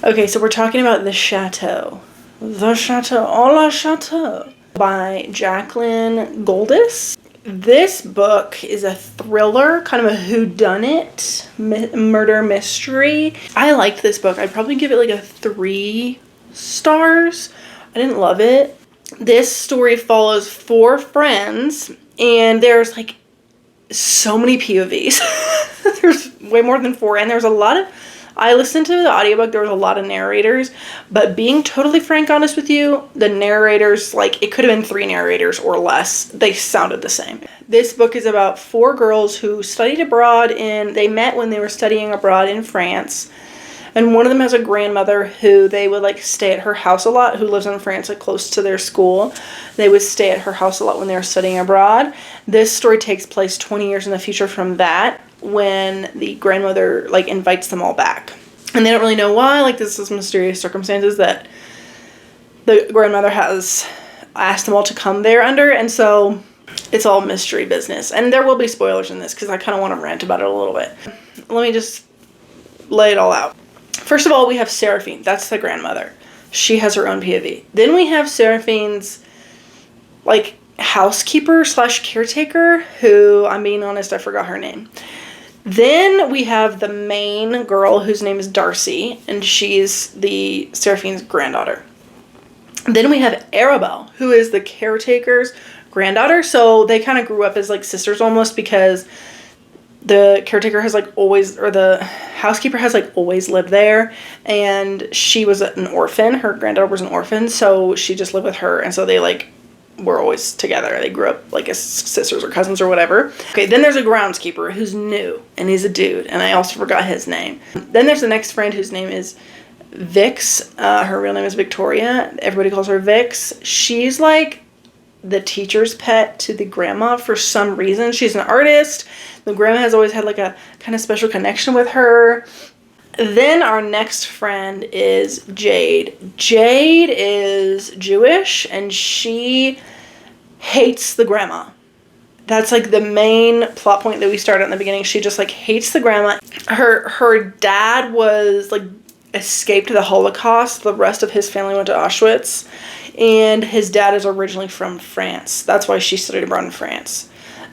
Okay, so we're talking about The Chateau. The Chateau, oh la Chateau, by Jaclyn Goldis. This book is a thriller, kind of a whodunit murder mystery. I liked this book. I'd probably give it like a 3 stars. I didn't love it. This story follows 4 friends, and there's like so many POVs. There's way more than 4, and there's a lot of, I listened to the audiobook, there was a lot of narrators, but being totally frank honest with you, the narrators, like, it could have been 3 narrators or less. They sounded the same. This book is about 4 girls who studied abroad they met when they were studying abroad in France, and one of them has a grandmother who they would, like, stay at her house a lot, who lives in France, like, close to their school. They would stay at her house a lot when they were studying abroad. This story takes place 20 years in the future from that, when the grandmother, like, invites them all back. And they don't really know why, like, this is mysterious circumstances that the grandmother has asked them all to come there under, and so it's all mystery business. And there will be spoilers in this, because I kind of want to rant about it a little bit. Let me just lay it all out. First of all, we have Seraphine. That's the grandmother. She has her own POV. Then we have Seraphine's, like, housekeeper / caretaker, who, I'm being honest, I forgot her name. Then we have the main girl, whose name is Darcy, and she's the Seraphine's granddaughter. Then we have Arabelle, who is the caretaker's granddaughter. So they kind of grew up as, like, sisters almost, because the caretaker has, like, always, or the housekeeper has, like, always lived there, and she was an orphan. Her granddaughter was an orphan, so she just lived with her, and so they, like, were always together. They grew up, like, as sisters or cousins or whatever. Okay, then there's a groundskeeper who's new, and he's a dude, and I also forgot his name. Then there's the next friend whose name is Vix. Her real name is Victoria. Everybody calls her Vix. She's, like, the teacher's pet to the grandma for some reason. She's an artist. The grandma has always had, like, a kind of special connection with her. Then our next friend is Jade. Jade is Jewish, and she hates the grandma. That's, like, the main plot point that we started in the beginning. She just, like, hates the grandma. Her dad was, like, escaped the Holocaust. The rest of his family went to Auschwitz, and his dad is originally from France. That's why she studied abroad in France.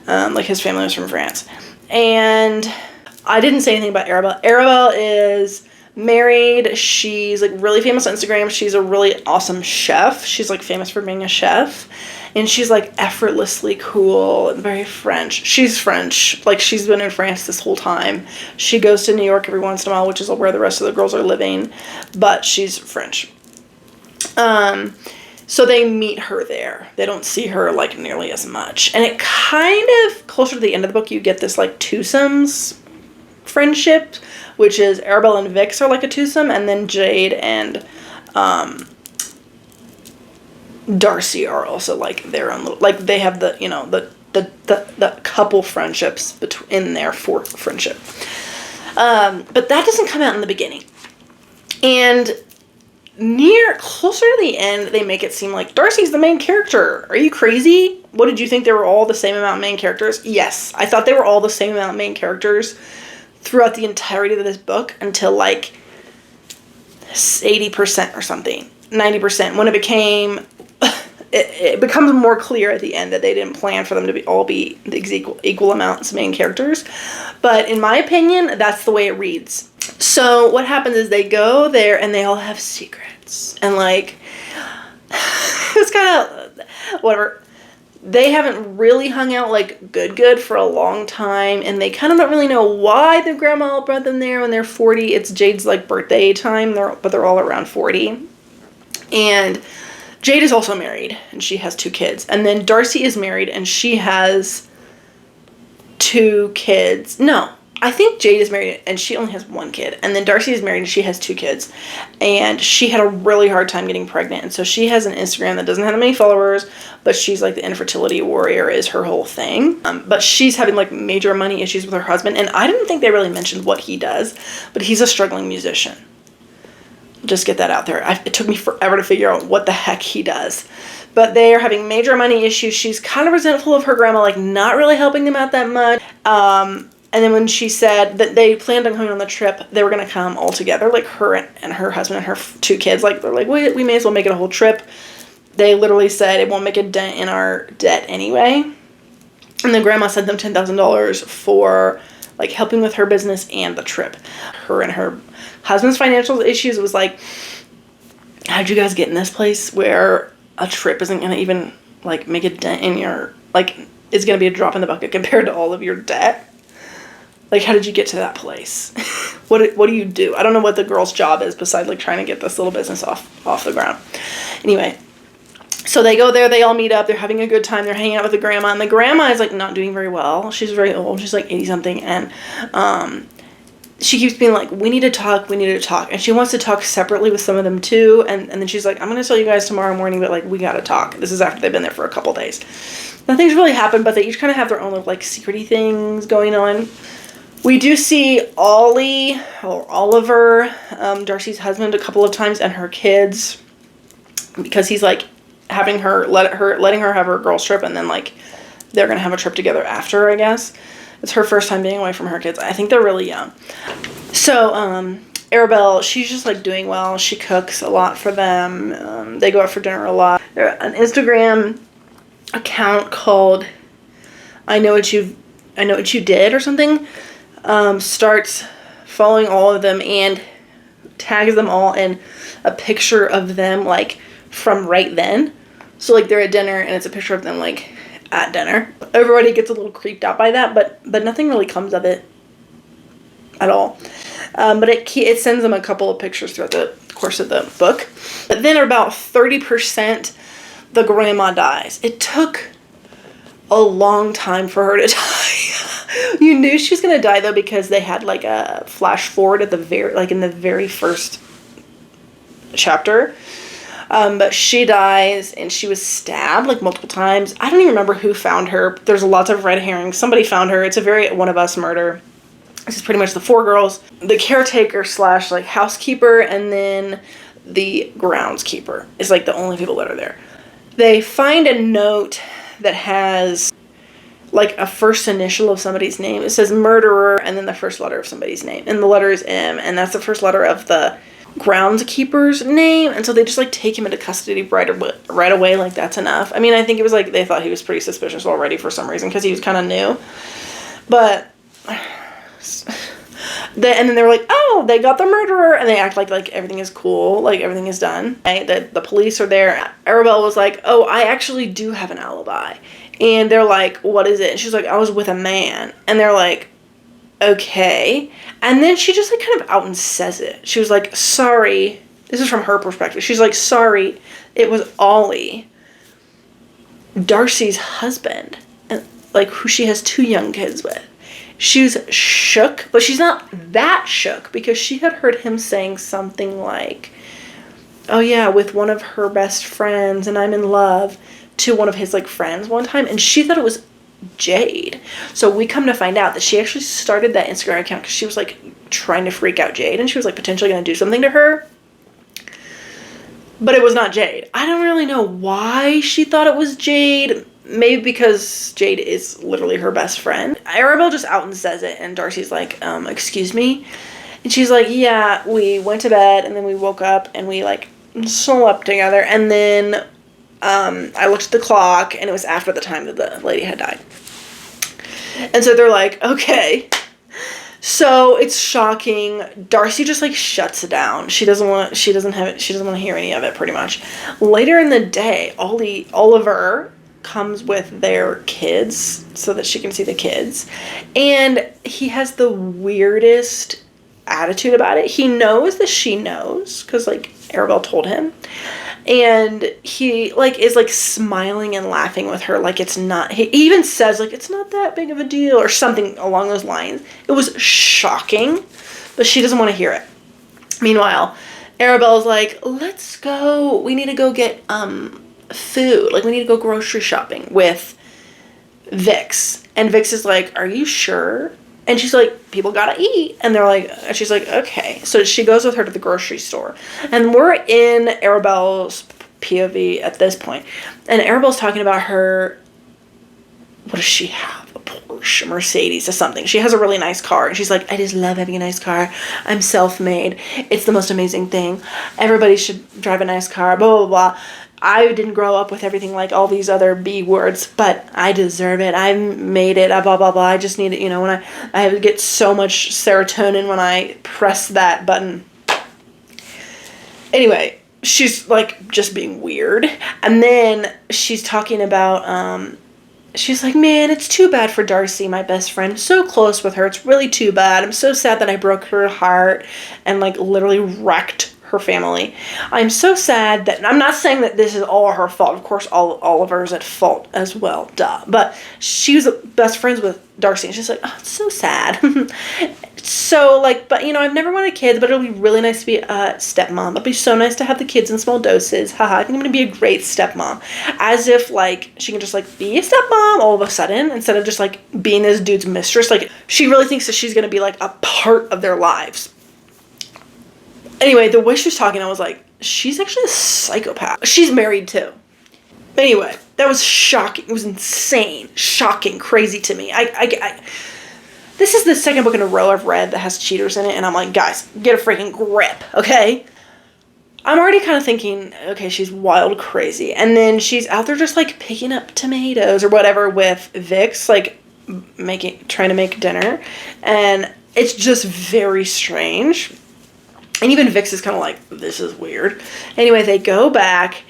Like, his family was from France. And I didn't say anything about Arabelle. Arabelle is married. She's, like, really famous on Instagram. She's a really awesome chef. She's, like, famous for being a chef. And she's, like, effortlessly cool and very French. She's French. Like, she's been in France this whole time. She goes to New York every once in a while, which is where the rest of the girls are living. But she's French. So they meet her there. They don't see her, like, nearly as much. And it kind of, closer to the end of the book, you get this, like, twosomes friendship, which is Arabelle and Vix are, like, a twosome, and then Jade and Darcy are also, like, their own little, like, they have the, you know, the couple friendships in their 4th friendship. But that doesn't come out in the beginning. And closer to the end, they make it seem like Darcy's the main character. Are you crazy? What, did you think they were all the same amount of main characters? Yes, I thought they were all the same amount of main characters throughout the entirety of this book until, like, 80% or something, 90%, when it becomes more clear at the end that they didn't plan for them to all be the equal amounts of main characters. But in my opinion, that's the way it reads. So what happens is they go there and they all have secrets. And, like, it's kind of whatever. They haven't really hung out, like, good for a long time. And they kind of don't really know why the grandma brought them there when they're 40. It's Jade's, like, birthday time, but they're all around 40. And Jade is also married, and she has 2 kids. And then Darcy is married, and she has 2 kids. No, I think Jade is married, and she only has 1 kid. And then Darcy is married, and she has 2 kids. And she had a really hard time getting pregnant. And so she has an Instagram that doesn't have many followers, but she's, like, the infertility warrior is her whole thing. But she's having, like, major money issues with her husband. And I didn't think they really mentioned what he does, but he's a struggling musician. Just get that out there. It took me forever to figure out what the heck he does. But they are having major money issues. She's kind of resentful of her grandma, like, not really helping them out that much. And then when she said that they planned on coming on the trip, they were going to come all together, like her and her husband and her 2 kids. Like, they're like, we may as well make it a whole trip. They literally said it won't make a dent in our debt anyway. And then grandma sent them $10,000 for, like, helping with her business and the trip. Her and her husband's financial issues was like, how'd you guys get in this place where a trip isn't going to even, like, make a dent in your, like, it's going to be a drop in the bucket compared to all of your debt? Like, how did you get to that place? What do you do? I don't know what the girl's job is besides, like, trying to get this little business off the ground. Anyway, so they go there, they all meet up, they're having a good time, they're hanging out with the grandma, and the grandma is, like, not doing very well. She's very old, she's, like, 80-something, and she keeps being like, we need to talk, and she wants to talk separately with some of them, too, and then she's like, I'm going to tell you guys tomorrow morning, but, like, we got to talk. This is after they've been there for a couple days. Nothing's really happened, but they each kind of have their own, like, secret-y things going on. We do see Ollie, or Oliver, Darcy's husband, a couple of times, and her kids, because he's, like, letting her have her girls trip, and then, like, they're gonna have a trip together after, I guess. It's her first time being away from her kids. I think they're really young. So, Arabelle, she's just, like, doing well. She cooks a lot for them. They go out for dinner a lot. An Instagram account called I Know What You Did or something starts following all of them and tags them all in a picture of them, like, from right then. So, like, they're at dinner and it's a picture of them, like, at dinner. Everybody gets a little creeped out by that, but nothing really comes of it at all. But it sends them a couple of pictures throughout the course of the book. But then about 30%, the grandma dies. It took a long time for her to die. You knew she was gonna die, though, because they had, like, a flash forward at in the very first chapter. But she dies, and she was stabbed, like, multiple times. I don't even remember who found her. There's lots of red herrings. Somebody found her. It's a very One of Us murder. This is pretty much the 4 girls. The caretaker / like, housekeeper, and then the groundskeeper is, like, the only people that are there. They find a note that has, like, a first initial of somebody's name. It says murderer, and then the first letter of somebody's name. And the letter is M, and that's the first letter of the groundskeeper's name. And so they just, like, take him into custody right away. Like, that's enough. I mean, I think it was, like, they thought he was pretty suspicious already for some reason because he was kind of new. But and then they were like, oh, they got the murderer, and they act like everything is cool, like everything is done. The police are there. Arabelle was like, oh, I actually do have an alibi. And they're like, what is it? And she's like, I was with a man. And they're like, okay. And then she just, like, kind of out and says it. She was like, sorry. This is from her perspective. She's like, sorry, it was Ollie, Darcy's husband, and, like, who she has 2 young kids with. She's shook, but she's not that shook because she had heard him saying something like, oh yeah, with one of her best friends, and I'm in love, to one of his, like, friends one time, and she thought it was Jade. So we come to find out that she actually started that Instagram account because she was, like, trying to freak out Jade, and she was, like, potentially going to do something to her. But it was not Jade. I don't really know why she thought it was Jade. Maybe because Jade is literally her best friend. Arabelle just out and says it, and Darcy's like, excuse me? And she's like, yeah, we went to bed, and then we woke up, and we, like, slept together, and then I looked at the clock, and it was after the time that the lady had died. And so they're like, okay. So it's shocking. Darcy just, like, shuts it down. She doesn't want to hear any of it, pretty much. Later in the day, Oliver comes with their kids so that she can see the kids, and he has the weirdest attitude about it. He knows that she knows because, like, Arabelle told him, and he, like, is, like, smiling and laughing with her like it's not, he even says, like, it's not that big of a deal or something along those lines. It was shocking, but she doesn't want to hear it. Meanwhile, Arabelle's like, let's go, we need to go get food, like, we need to go grocery shopping with Vix. And Vix is like, are you sure? And she's like, people gotta eat. And she's like, okay. So she goes with her to the grocery store, and we're in Arabelle's POV at this point, and Arabelle's talking about what does she have? a Porsche, Mercedes, or something. She has a really nice car, and she's like, I just love having a nice car. I'm self-made. It's the most amazing thing. Everybody should drive a nice car, blah, blah, blah. I didn't grow up with everything like all these other B words, but I deserve it. I made it, blah, blah, blah. I just need it, when I get so much serotonin when I press that button. Anyway, she's like just being weird. And then she's talking about, she's like, man, it's too bad for Darcy, my best friend. I'm so close with her. It's really too bad. I'm so sad that I broke her heart and like literally wrecked her family. I'm so sad that, I'm not saying that this is all her fault. Of course, Oliver is at fault as well, duh. But she was best friends with Darcy, and she's like, oh, it's so sad. So, like, but, I've never wanted kids, but it'll be really nice to be a stepmom. It'll be so nice to have the kids in small doses. Haha, I think I'm going to be a great stepmom. As if, like, she can just, like, be a stepmom all of a sudden, instead of just, like, being this dude's mistress. Like, she really thinks that she's going to be, like, a part of their lives. Anyway, the way she was talking, I was like, she's actually a psychopath. She's married, too. Anyway, that was shocking. It was insane. Shocking. Crazy to me. This is the second book in a row I've read that has cheaters in it, and I'm like, guys, get a freaking grip, okay? I'm already kind of thinking, okay, she's wild crazy. And then she's out there just, like, picking up tomatoes or whatever with Vix, like, trying to make dinner. And it's just very strange. And even Vix is kind of like, this is weird. Anyway, they go back,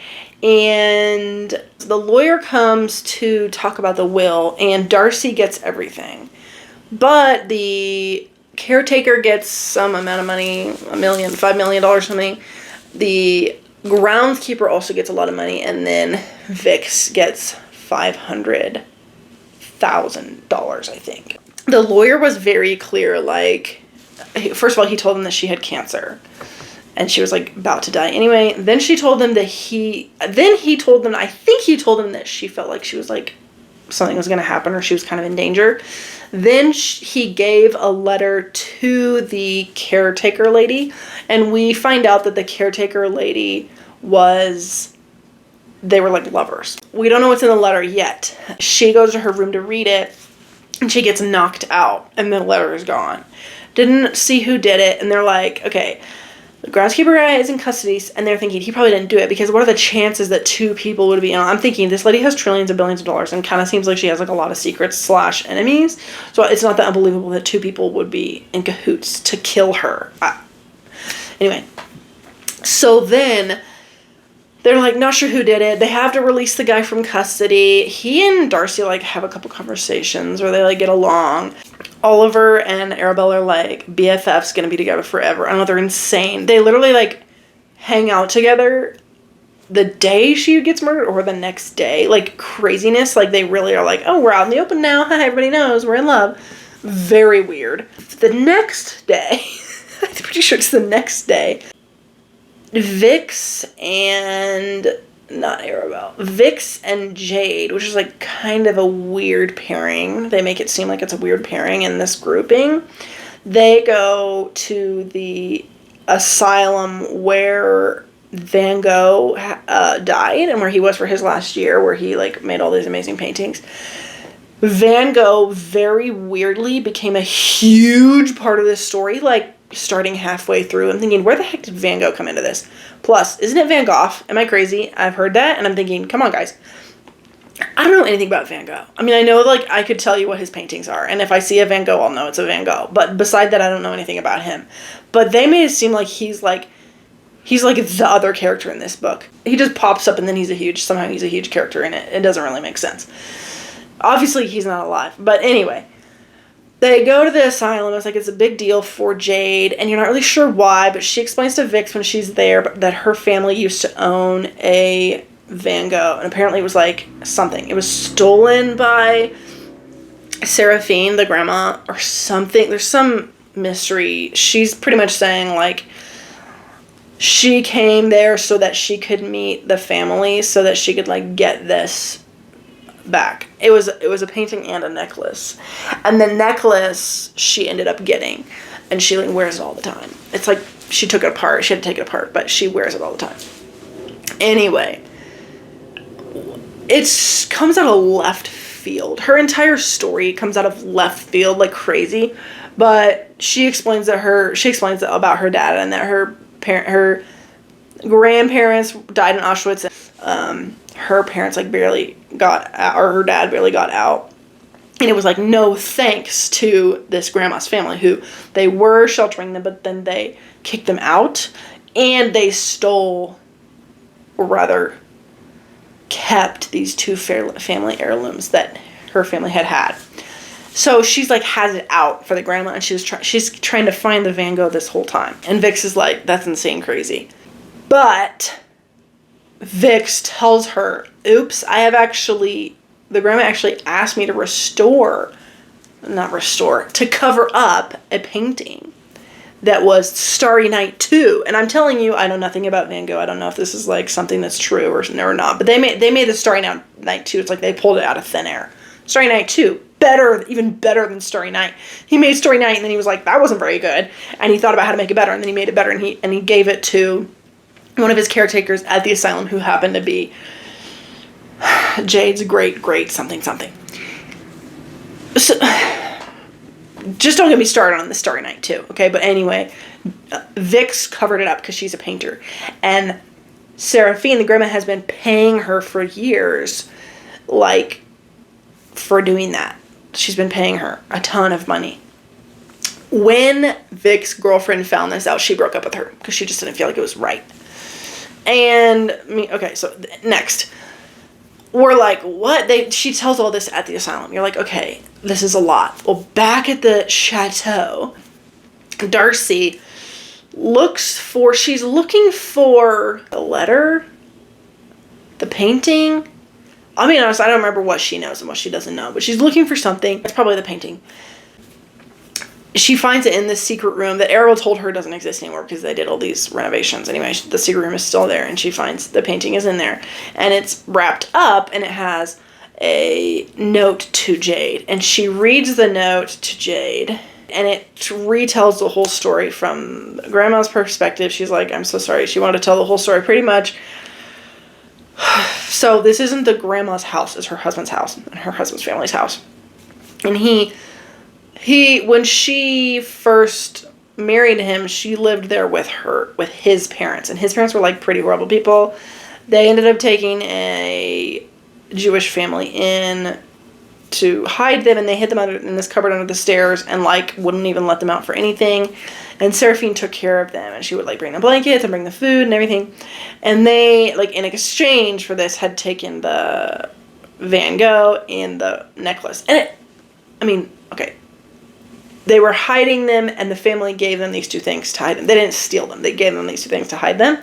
and the lawyer comes to talk about the will, and Darcy gets everything. But the caretaker gets some amount of money, $5 million something. The groundskeeper also gets a lot of money, and then Vix gets $500,000, I think. The lawyer was very clear, like, first of all, he told them that she had cancer, and she was, like, about to die. Anyway, then she told them that I think he told them that she felt like she was, like, something was going to happen, or she was kind of in danger. Then he gave a letter to the caretaker lady, and we find out that the caretaker lady they were, like, lovers. We don't know what's in the letter yet. She goes to her room to read it, and she gets knocked out, and the letter is gone. Didn't see who did it, and they're like, okay, the groundskeeper guy is in custody, and they're thinking he probably didn't do it, because what are the chances that two people would be, I'm thinking this lady has trillions of billions of dollars, and kind of seems like she has, like, a lot of secrets / enemies, so it's not that unbelievable that two people would be in cahoots to kill her. Anyway, so then they're, like, not sure who did it. They have to release the guy from custody. He and Darcy, like, have a couple conversations where they, like, get along. Oliver and Arabelle are, like, BFFs, gonna be together forever. I don't know, they're insane. They literally, like, hang out together the day she gets murdered or the next day. Like, craziness. Like, they really are like, oh, we're out in the open now. Everybody knows we're in love. Very weird. The next day, I'm pretty sure it's the next day, Vix and Jade, which is, like, kind of a weird pairing. They make it seem like it's a weird pairing in this grouping. They go to the asylum where Van Gogh died and where he was for his last year, where he, like, made all these amazing paintings. Van Gogh very weirdly became a huge part of this story, like, starting halfway through. I'm thinking, where the heck did Van Gogh come into this? Plus, isn't it Van Gogh? Am I crazy? I've heard that, and I'm thinking, come on, guys. I don't know anything about Van Gogh. I mean, I know, like, I could tell you what his paintings are, and if I see a Van Gogh, I'll know it's a Van Gogh. But beside that, I don't know anything about him. But they made it seem like he's like the other character in this book. He just pops up, and then somehow he's a huge character in it. It doesn't really make sense. Obviously, he's not alive. But anyway, they go to the asylum. It's like, it's a big deal for Jade, and you're not really sure why, but she explains to Vix when she's there that her family used to own a Van Gogh, and apparently it was, like, something. It was stolen by Seraphine, the grandma, or something. There's some mystery. She's pretty much saying, like, she came there so that she could meet the family, so that she could, like, get this back. It was a painting and a necklace, and the necklace she ended up getting, and she, like, wears it all the time. It's like she took it apart. She had to take it apart, but she wears it all the time. Anyway, it comes out of left field. Her entire story comes out of left field like crazy, but she explains about her dad, and that her grandparents died in Auschwitz. Her parents like barely got out, or her dad barely got out. And it was like no thanks to this grandma's family, who they were sheltering them, but then they kicked them out, and they stole, or rather kept, these two family heirlooms that her family had. So she's like has it out for the grandma, and she's trying to find the Van Gogh this whole time. And Vix is like, that's insane crazy. But Vix tells her, oops, the grandma actually asked me to to cover up a painting that was Starry Night 2. And I'm telling you, I know nothing about Van Gogh. I don't know if this is like something that's true or not. But they made the Starry Night 2. It's like they pulled it out of thin air. Starry Night 2, even better than Starry Night. He made Starry Night, and then he was like, that wasn't very good. And he thought about how to make it better, and then he made it better, and he gave it to one of his caretakers at the asylum, who happened to be Jade's great something. So, just don't get me started on the Starry Night 2, okay? But anyway, Vix covered it up because she's a painter. And Seraphine, the grandma, has been paying her for years, like, for doing that. She's been paying her a ton of money. When Vic's girlfriend found this out, she broke up with her because she just didn't feel like it was right. And, okay, so next. We're like, what? She tells all this at the asylum. You're like, okay, this is a lot. Well, back at the chateau, Darcy she's looking for the letter, the painting. I'll be honest, I don't remember what she knows and what she doesn't know, but she's looking for something. It's probably the painting. She finds it in this secret room that Errol told her doesn't exist anymore because they did all these renovations. Anyway, the secret room is still there, and she finds the painting is in there. And it's wrapped up, and it has a note to Jade. And she reads the note to Jade, and it retells the whole story from Grandma's perspective. She's like, I'm so sorry. She wanted to tell the whole story pretty much. So this isn't the grandma's house. It's her husband's house and her husband's family's house. And when she first married him, she lived there with his parents. And his parents were like pretty horrible people. They ended up taking a Jewish family in to hide them, and they hid them in this cupboard under the stairs, and like wouldn't even let them out for anything. And Seraphine took care of them, and she would like bring the blankets and bring the food and everything. And they, like, in exchange for this, had taken the Van Gogh and the necklace. And okay. They were hiding them, and the family gave them these two things to hide them. They didn't steal them. They gave them these two things to hide them.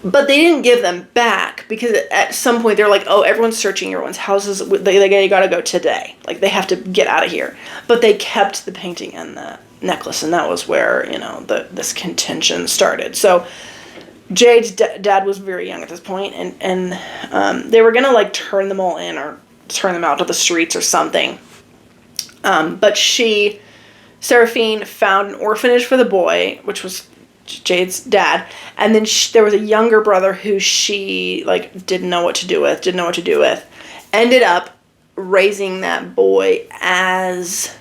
But they didn't give them back, because at some point they're like, oh, everyone's searching everyone's houses. They gotta go today. Like, they have to get out of here. But they kept the painting and the necklace, and that was where, this contention started. So Jade's dad was very young at this point, and they were gonna like turn them all in or turn them out to the streets or something. But Seraphine found an orphanage for the boy, which was Jade's dad. And then there was a younger brother who she, like, didn't know what to do with. Ended up raising that boy as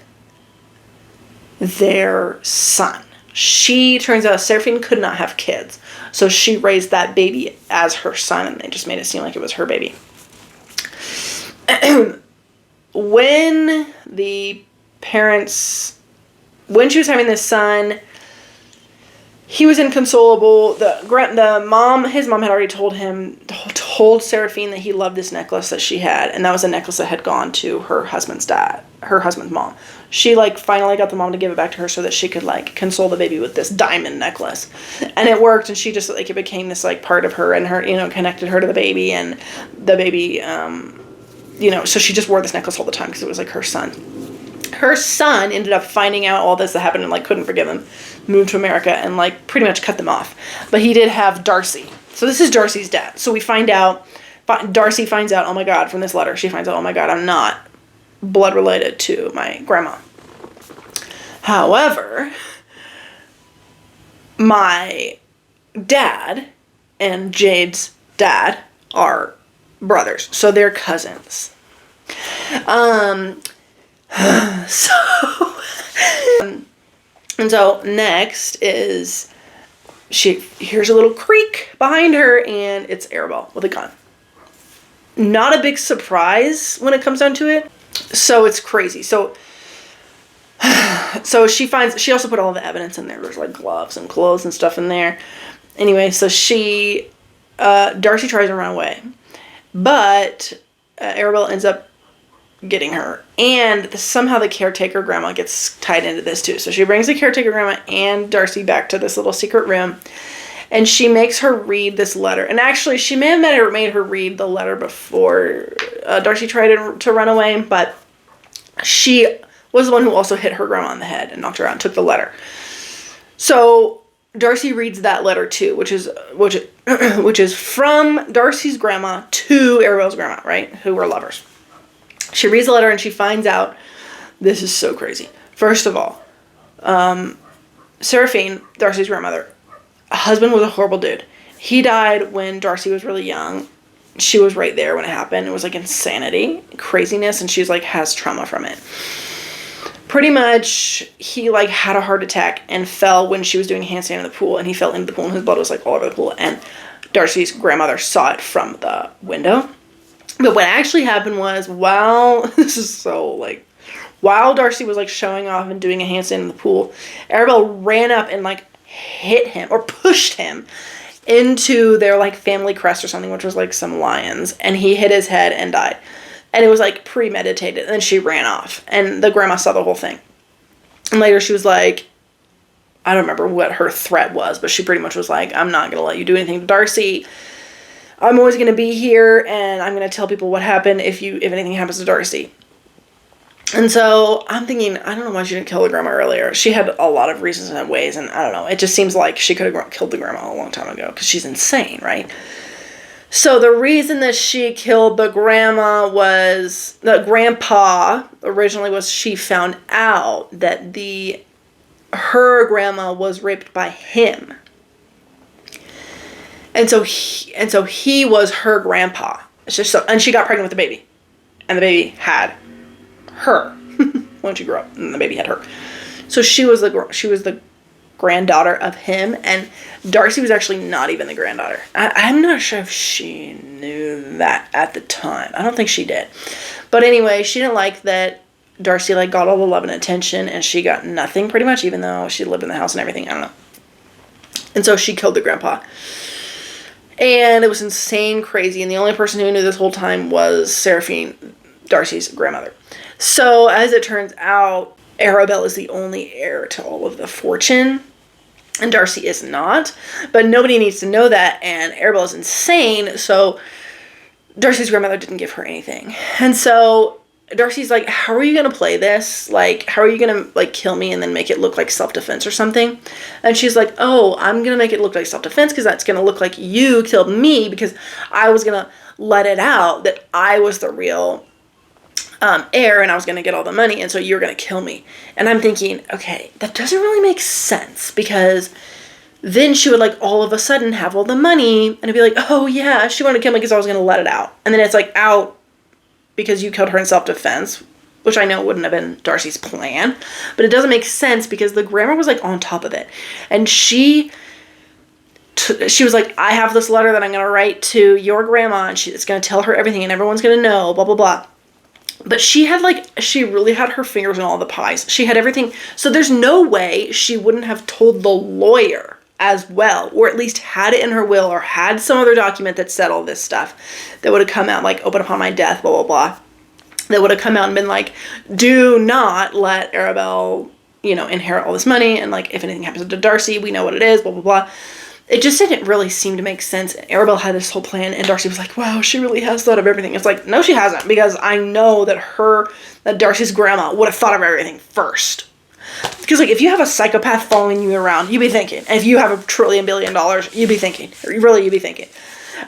their son. Turns out Seraphine could not have kids. So she raised that baby as her son, and they just made it seem like it was her baby. When she was having this son, he was inconsolable. His mom had already told Seraphine that he loved this necklace that she had, and that was a necklace that had gone to her husband's mom. She, like, finally got the mom to give it back to her so that she could, like, console the baby with this diamond necklace. And it worked, and she just, like, it became this, like, part of her, and her, connected her to the baby, and the baby, so she just wore this necklace all the time because it was, like, her son. Her son ended up finding out all this that happened and, like, couldn't forgive him, moved to America, and, like, pretty much cut them off. But he did have Darcy. So this is Darcy's dad. So we find out, Darcy finds out, oh my God, from this letter, she finds out, oh my God, I'm not blood related to my grandma. However, my and Jade's dad are brothers. So they're cousins. So, and so next is she hears a little creak behind her, and it's Arabelle with a gun. Not a big surprise when it comes down to it. So it's crazy. So she also put all the evidence in there. There's like gloves and clothes and stuff in there. Anyway, so Darcy tries to run away, but Arabelle ends up getting her, and somehow the caretaker grandma gets tied into this too. So she brings the caretaker grandma and Darcy back to this little secret room, and she makes her read this letter. And actually, she may have made her read the letter before Darcy tried to run away, but she was the one who also hit her grandma on the head and knocked her out and took the letter. So Darcy reads that letter too, which is from Darcy's grandma to Arabelle's grandma, right? Who were lovers. She reads the letter and she finds out, this is so crazy. First of all, Seraphine, Darcy's grandmother, husband was a horrible dude. He died when Darcy was really young. She was right there when it happened. It was like insanity, craziness, and she's like has trauma from it. Pretty much, he like had a heart attack and fell when she was doing a handstand in the pool, and he fell into the pool and his blood was like all over the pool, and Darcy's grandmother saw it from the window. But what actually happened was, while Darcy was like showing off and doing a handstand in the pool, Arabelle ran up and like hit him or pushed him into their like family crest or something, which was like some lions, and he hit his head and died. And it was like premeditated, and then she ran off, and the grandma saw the whole thing. And later she was like, I don't remember what her threat was, but she pretty much was like, I'm not going to let you do anything to Darcy. I'm always going to be here, and I'm going to tell people what happened if anything happens to Darcy. And so I'm thinking, I don't know why she didn't kill the grandma earlier. She had a lot of reasons and ways, and I don't know. It just seems like she could have killed the grandma a long time ago, because she's insane, right? So the reason that she killed the grandpa originally was she found out that her grandma was raped by him. And so he was her grandpa. It's just so, and she got pregnant with the baby. And the baby had her when she grew up, and the baby had her. So she was the granddaughter of him, and Darcy was actually not even the granddaughter. I'm not sure if she knew that at the time. I don't think she did. But anyway, she didn't like that Darcy like got all the love and attention, and she got nothing pretty much, even though she lived in the house and everything. I don't know. And so she killed the grandpa. And it was insane, crazy, and the only person who knew this whole time was Seraphine, Darcy's grandmother. So as it turns out, Arabelle is the only heir to all of the fortune, and Darcy is not. But nobody needs to know that, and Arabelle is insane, so Darcy's grandmother didn't give her anything. And so Darcy's like, how are you going to play this? Like, how are you going to, like, kill me and then make it look like self-defense or something? And she's like, oh, I'm going to make it look like self-defense because that's going to look like you killed me, because I was going to let it out that I was the real heir and I was going to get all the money, and so you're going to kill me. And I'm thinking, okay, that doesn't really make sense, because then she would like all of a sudden have all the money and it'd be like, oh yeah, she wanted to kill me because I was going to let it out. And then it's like out because you killed her in self-defense, which I know wouldn't have been Darcy's plan, but it doesn't make sense because the grandma was like on top of it. And she was like, I have this letter that I'm going to write to your grandma, and it's going to tell her everything and everyone's going to know, blah, blah, blah. But she really had her fingers in all the pies. She had everything. So there's no way she wouldn't have told the lawyer as well, or at least had it in her will, or had some other document that said all this stuff that would have come out, like, open upon my death, blah, blah, blah. That would have come out and been like, do not let Arabelle, inherit all this money. And like, if anything happens to Darcy, we know what it is, blah, blah, blah. It just didn't really seem to make sense. Arabelle had this whole plan, and Darcy was like, wow, she really has thought of everything. It's like, no, she hasn't, because I know that Darcy's grandma would have thought of everything first. Because, like, if you have a psychopath following you around, you'd be thinking. And if you have $1 trillion billion, you'd be thinking. You'd be thinking.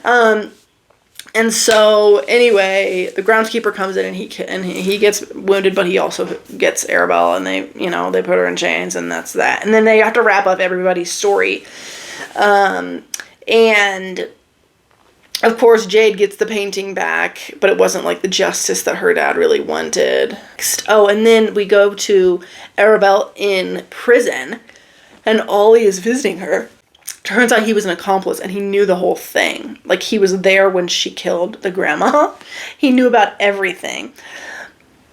And so, anyway, the groundskeeper comes in, and he gets wounded, but he also gets Arabelle, and they put her in chains, and that's that. And then they have to wrap up everybody's story. And Of course, Jade gets the painting back, but it wasn't like the justice that her dad really wanted. Oh, and then we go to Arabelle in prison, and Ollie is visiting her. Turns out he was an accomplice, and he knew the whole thing. Like, he was there when she killed the grandma. He knew about everything.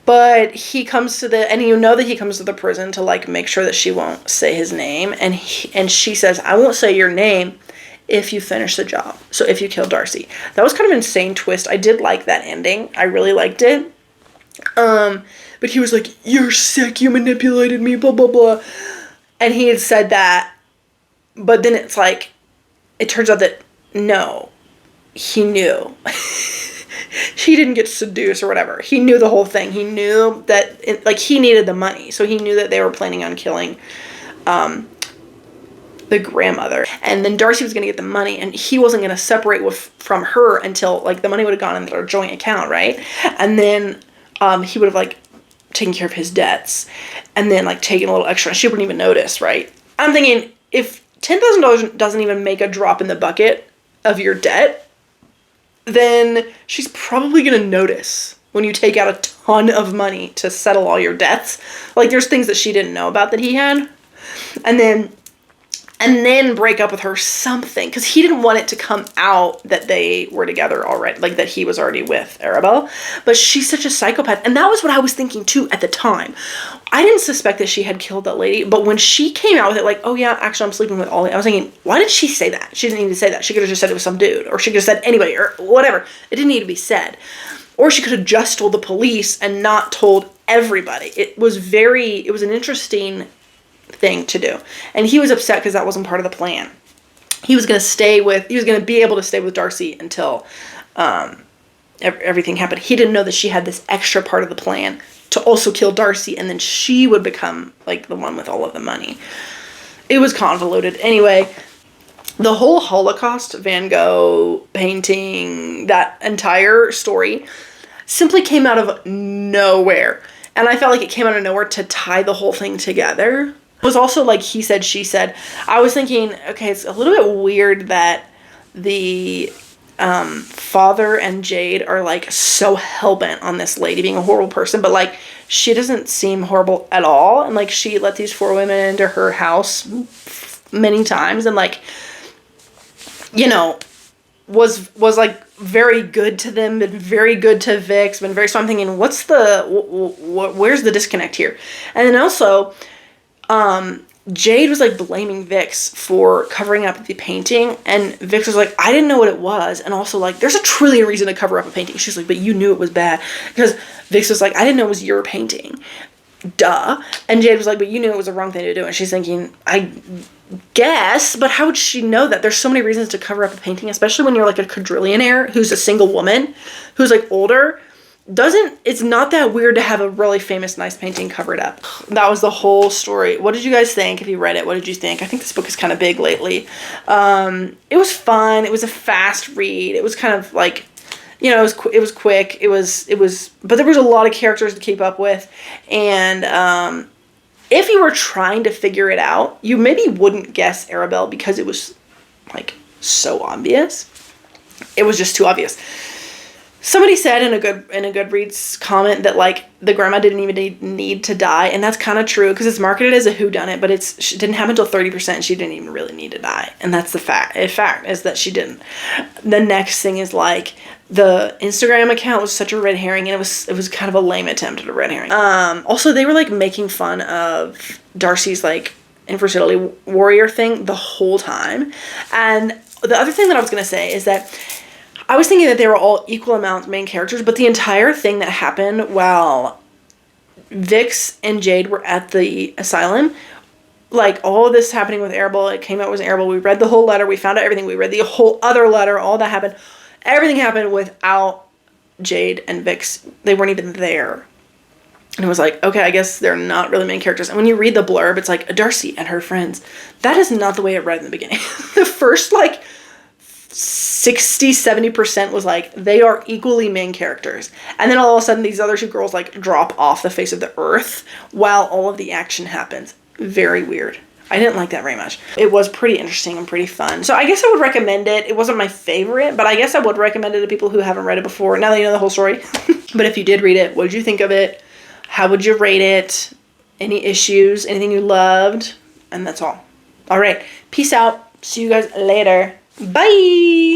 But he comes to and you know that he comes to the prison to, like, make sure that she won't say his name. And she says, I won't say your name if you finish the job. So if you kill Darcy. That was kind of an insane twist. I did like that ending. I really liked it. But he was like, you're sick, you manipulated me, blah, blah, blah. And he had said that. But then it's like, it turns out that, no, he knew. He didn't get seduced or whatever. He knew the whole thing. He knew that, he needed the money. So he knew that they were planning on killing the grandmother. And then Darcy was going to get the money, and he wasn't going to separate from her until, like, the money would have gone into their joint account, right? And then he would have, like, taken care of his debts and then, like, taken a little extra. She wouldn't even notice, right? I'm thinking, if $10,000 doesn't even make a drop in the bucket of your debt, then she's probably going to notice when you take out a ton of money to settle all your debts. Like, there's things that she didn't know about that he had. And then break up with her something, because he didn't want it to come out that they were together already, like that he was already with Arabelle. But she's such a psychopath, and that was what I was thinking too at the time. I didn't suspect that she had killed that lady, but when she came out with it, like, oh yeah, actually I'm sleeping with Ollie, I was thinking, why did she say that? She didn't need to say that. She could have just said it was some dude, or she could have said anybody, or whatever. It didn't need to be said. Or she could have just told the police and not told everybody. It was an interesting thing to do. And he was upset because that wasn't part of the plan. He was going to be able to stay with Darcy until everything happened. He didn't know that she had this extra part of the plan to also kill Darcy, and then she would become, like, the one with all of the money. It was convoluted. Anyway, the whole Holocaust Van Gogh painting, that entire story, simply came out of nowhere. And I felt like it came out of nowhere to tie the whole thing together. It was also like he said, she said. I was thinking, okay, it's a little bit weird that the father and Jade are, like, so hell-bent on this lady being a horrible person, but, like, she doesn't seem horrible at all. And, like, she let these 4 women into her house many times, and, like, you know, was like very good to them, been very good to Vix, been very, so I'm thinking, where's the disconnect here? And then also, Jade was, like, blaming Vix for covering up the painting, and Vix was like, I didn't know what it was, and also, like, there's a trillion reasons to cover up a painting. She's like, but you knew it was bad, because Vix was like, I didn't know it was your painting. Duh. And Jade was like, but you knew it was the wrong thing to do. And she's thinking, I guess, but how would she know that? There's so many reasons to cover up a painting, especially when you're, like, a quadrillionaire who's a single woman, who's, like, older. It's not that weird to have a really famous, nice painting covered up. That was the whole story. What did you guys think? If you read it, what did you think? I think this book is kind of big lately. It was fun. It was a fast read. It was kind of like, you know, it was quick. But there was a lot of characters to keep up with. And, if you were trying to figure it out, you maybe wouldn't guess Arabelle because it was, like, so obvious. It was just too obvious. Somebody said in a Goodreads comment that, like, the grandma didn't even need to die, and that's kind of true because it's marketed as a whodunit, but it didn't happen until 30%. She didn't even really need to die, and that's the fact. In fact, is that she didn't. The next thing is, like, the Instagram account was such a red herring, and it was kind of a lame attempt at a red herring. Also, they were, like, making fun of Darcy's, like, infertility warrior thing the whole time, and the other thing that I was gonna say is that I was thinking that they were all equal amounts main characters, but the entire thing that happened while Vix and Jade were at the asylum, like, all of this happening with Arabelle, it came out was Arabelle, we read the whole letter, we found out everything, we read the whole other letter, all that happened, everything happened without Jade and Vix. They weren't even there. And it was like, okay, I guess they're not really main characters. And when you read the blurb, it's like, Darcy and her friends. That is not the way it read in the beginning. The first, like, 60-70% was like, they are equally main characters, and then all of a sudden these other 2 girls, like, drop off the face of the earth while all of the action happens. Very weird. I didn't like that very much. It was pretty interesting and pretty fun. So I guess I would recommend it. It wasn't my favorite, but I guess I would recommend it to people who haven't read it before, now that you know the whole story. But if you did read it, what did you think of it? How would you rate it? Any issues? Anything you loved? And that's all. All right. Peace out. See you guys later. Bye.